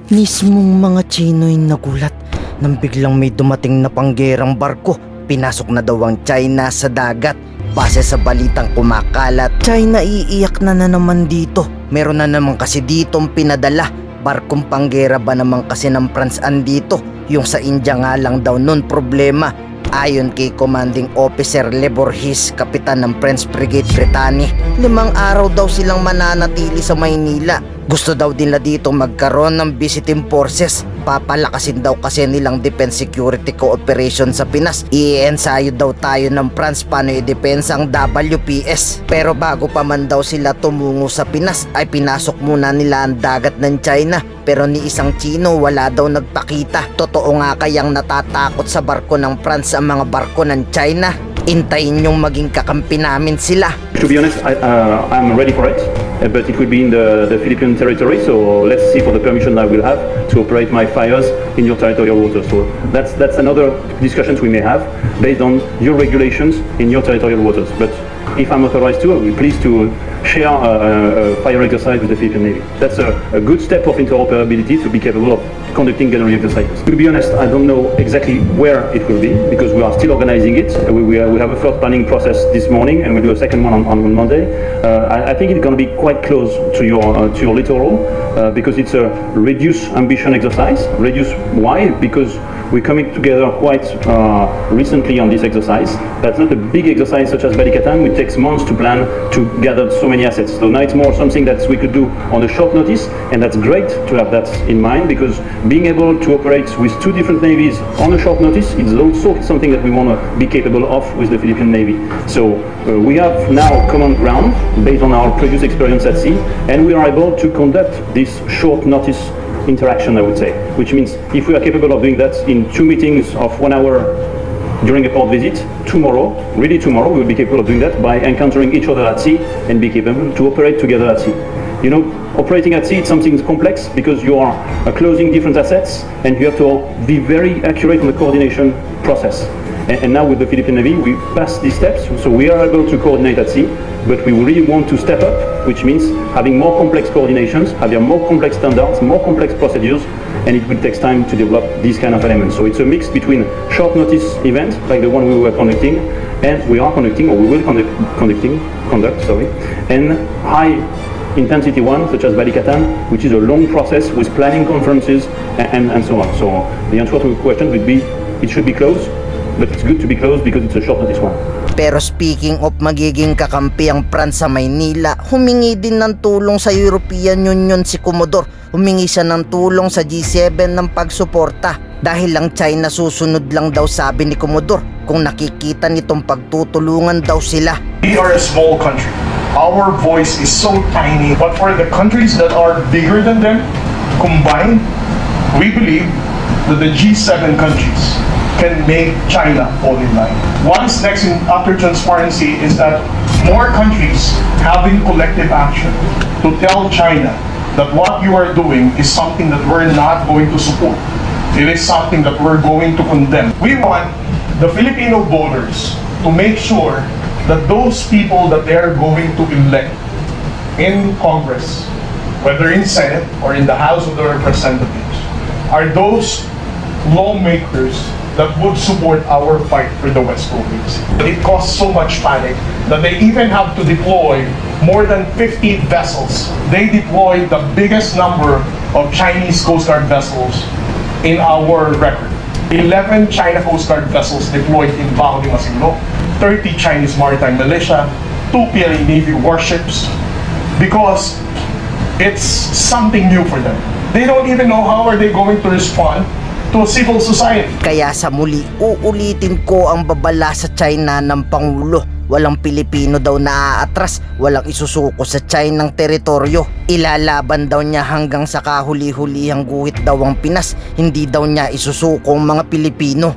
Mismong mga Chino'y nagulat nang biglang may dumating na panggerang barko. Pinasok na daw ang China sa dagat. Base sa balitang kumakalat, China iiyak na naman dito. Meron na naman kasi ditong pinadala. Barkong panggera ba naman kasi ng France andito? Yung sa India nga lang daw nun problema. Ayon kay Commanding Officer Le Bourgis, kapitan ng French Frigate Britannia, 5 araw daw silang mananatili sa Maynila. Gusto daw nila dito magkaroon ng visiting forces. Papalakasin daw kasi nilang defense security cooperation sa Pinas. Iensayo daw tayo ng France paano i-depensa ang WPS. Pero bago pa man daw sila tumungo sa Pinas ay pinasok muna nila ang dagat ng China. Pero ni isang Chino wala daw nagpakita. Totoo nga kayang natatakot sa barko ng France ang mga barko ng China? Intayin yung maging kakampi namin sila. To be honest, I'm ready for it, but it will be in the Philippine territory, so let's see for the permission I will have to operate my fires in your territorial waters. So that's another discussions we may have based on your regulations in your territorial waters. But if I'm authorized to, I will be pleased to share a fire exercise with the Philippine Navy. That's a good step of interoperability to be capable of conducting gunnery exercises. To be honest, I don't know exactly where it will be because we are still organizing it. We have a first planning process this morning and we'll do a second one on Monday. I think it's going to be quite close to your littoral because it's a reduced ambition exercise. Reduced why? Because we're coming together quite recently on this exercise. That's not a big exercise such as BALITA TV. It takes months to plan to gather so many assets. So now it's more something that we could do on a short notice, and that's great to have that in mind because being able to operate with 2 different navies on a short notice is also something that we want to be capable of with the Philippine Navy. So we have now common ground based on our previous experience at sea, and we are able to conduct this short notice interaction, I would say, which means if we are capable of doing that in 2 meetings of 1 hour during a port visit, tomorrow, really tomorrow, we will be capable of doing that by encountering each other at sea and be capable to operate together at sea. You know, operating at sea is something complex because you are closing different assets and you have to be very accurate in the coordination process. And now with the Philippine Navy, we passed these steps, so we are able to coordinate at sea, but we really want to step up, which means having more complex coordinations, having more complex standards, more complex procedures, and it will take time to develop these kind of elements. So it's a mix between short notice events, like the one we were conducting, and we are conducting, or we will conduct, and high intensity one, such as BALITA TV, which is a long process with planning conferences and so on. So the answer to the question would be, it should be closed, but it's good to be closed because it's a short notice one. Pero speaking of magiging kakampi ang France sa Maynila, humingi din ng tulong sa European Union si Commodore. Humingi siya ng tulong sa G7 ng pagsuporta. Dahil lang China susunod lang daw, sabi ni Commodore, kung nakikita nitong pagtutulungan daw sila. We are a small country. Our voice is so tiny, but for the countries that are bigger than them, combined, we believe that the G7 countries can make China fall in line. What is next after transparency is that more countries having collective action to tell China that what you are doing is something that we're not going to support. It is something that we're going to condemn. We want the Filipino voters to make sure that those people that they are going to elect in Congress, whether in Senate or in the House of the Representatives, are those lawmakers that would support our fight for the West Philippines. It caused so much panic that they even have to deploy more than 50 vessels. They deployed the biggest number of Chinese Coast Guard vessels in our record. 11 China Coast Guard vessels deployed in Bajo de Masinloc, 30 Chinese Maritime Militia, 2 PLA Navy warships, because it's something new for them. They don't even know how are they going to respond to a civil society. Kaya sa muli, uulitin ko ang babala sa China ng Pangulo. Walang Pilipino daw na aatras, walang isusuko sa Chinang teritoryo. Ilalaban daw niya hanggang sa kahuli-hulihang guhit daw ang Pinas. Hindi daw niya isusuko ang mga Pilipino.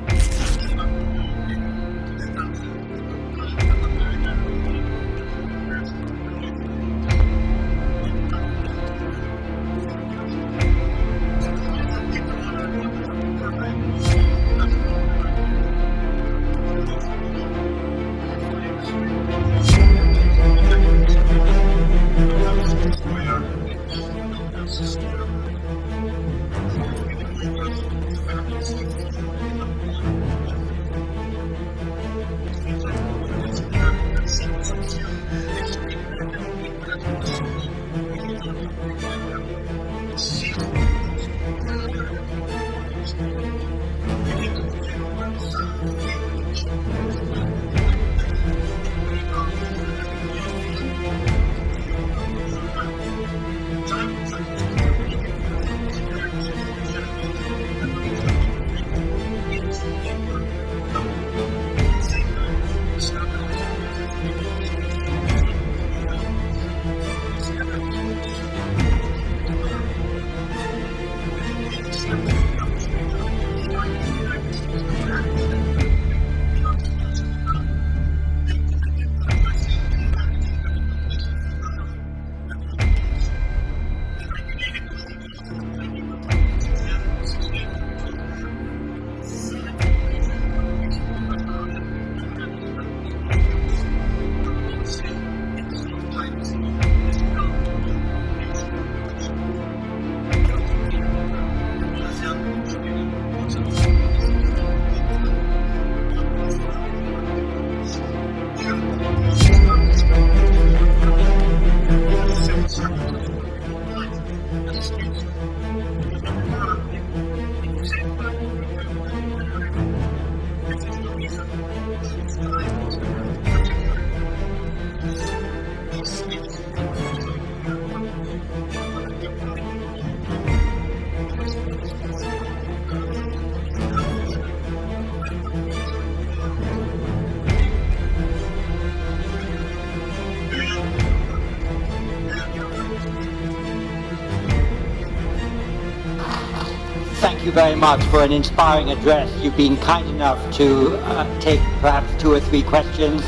thank you very much for an inspiring address. You've been kind enough to take perhaps 2 or 3 questions.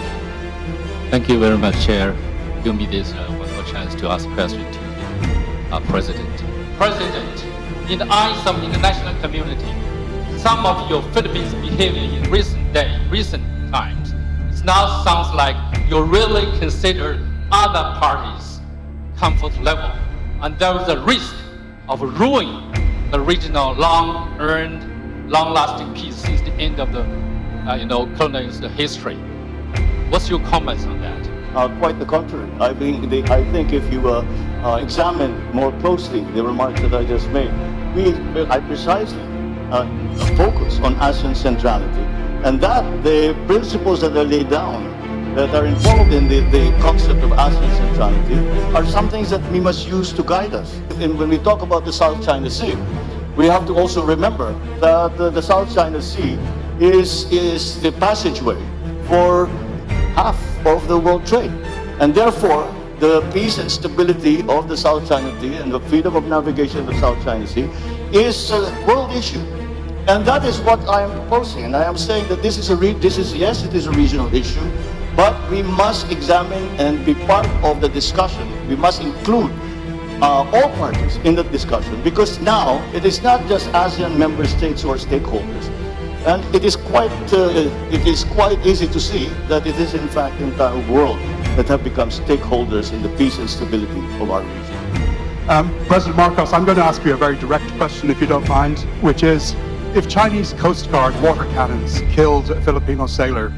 Thank you very much, Chair. Give me this one more chance to ask a question to President. President, in the eyes of the international community, some of your Philippines behavior in recent times, it now sounds like you really consider other parties' comfort level, and there is a risk of ruining the regional long-earned, long-lasting peace since the end of the, colonial history. What's your comments on that? Quite the contrary. I think if you examine more closely the remarks that I just made, I precisely focus on ASEAN centrality, and that the principles that are laid down that are involved in the concept of ASEAN centrality are some things that we must use to guide us. And when we talk about the South China Sea, we have to also remember that the South China Sea is the passageway for half of the world trade. And therefore, the peace and stability of the South China Sea and the freedom of navigation of the South China Sea is a world issue. And that is what I am proposing. And I am saying that yes, it is a regional issue, but we must examine and be part of the discussion. We must include all parties in the discussion, because now it is not just ASEAN member states who are stakeholders. And it is quite easy to see that it is in fact the entire world that have become stakeholders in the peace and stability of our region. President Marcos, I'm going to ask you a very direct question, if you don't mind, which is, if Chinese Coast Guard water cannons killed a Filipino sailor,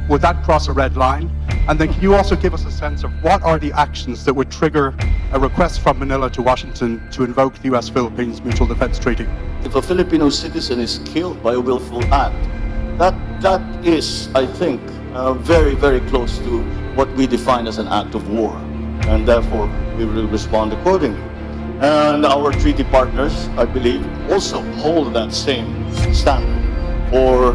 would that cross a red line? And then can you also give us a sense of what are the actions that would trigger a request from Manila to Washington to invoke the U.S.-Philippines Mutual Defense Treaty? If a Filipino citizen is killed by a willful act, that is, I think, very, very close to what we define as an act of war. And therefore, we will respond accordingly. And our treaty partners, I believe, also hold that same standard for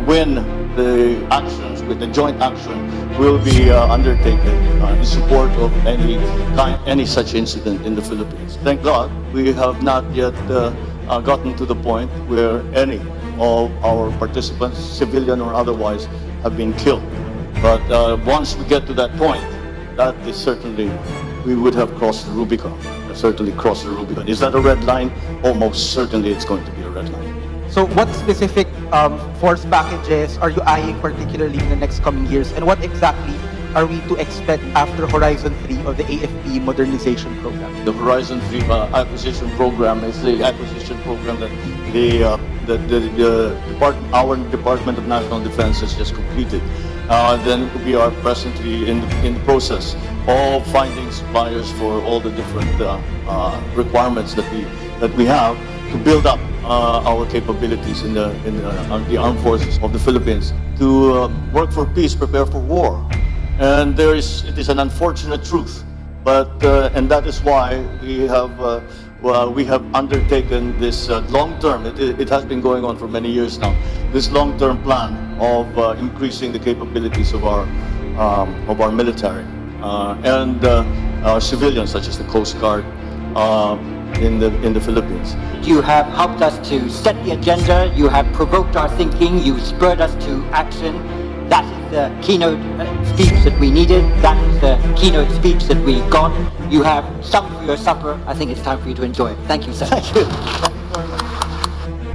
when the actions, with the joint action, will be undertaken in support of any such incident in the Philippines. Thank God, we have not yet gotten to the point where any of our participants, civilian or otherwise, have been killed. But once we get to that point, that is certainly, we would have crossed the Rubicon. Certainly crossed the Rubicon. Is that a red line? Almost certainly it's going to be a red line. So what specific force packages are you eyeing particularly in the next coming years? And what exactly are we to expect after Horizon 3 of the AFP modernization program? The Horizon 3 acquisition program is the acquisition program that our Department of National Defense has just completed. Then we are presently in the process of finding suppliers for all the different requirements that we have to build up our capabilities in the armed forces of the Philippines to work for peace, prepare for war. And it is an unfortunate truth, but and that is why we have undertaken this long-term. It has been going on for many years now. This long-term plan of increasing the capabilities of our military and our civilians, such as the Coast Guard, in the Philippines. You have helped us to set the agenda, you have provoked our thinking, you spurred us to action. That is the keynote speech that we needed, that is the keynote speech that we got. You have some for your supper. I think it's time for you to enjoy it. Thank you, sir. Thank you.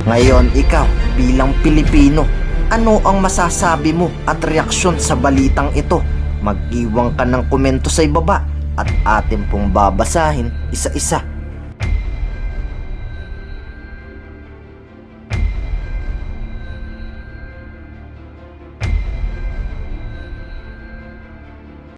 Ngayon, ikaw, bilang Pilipino, ano ang masasabi mo at reaksyon sa balitang ito? Mag-iwan ka ng komento sa ibaba at atin pong babasahin isa-isa.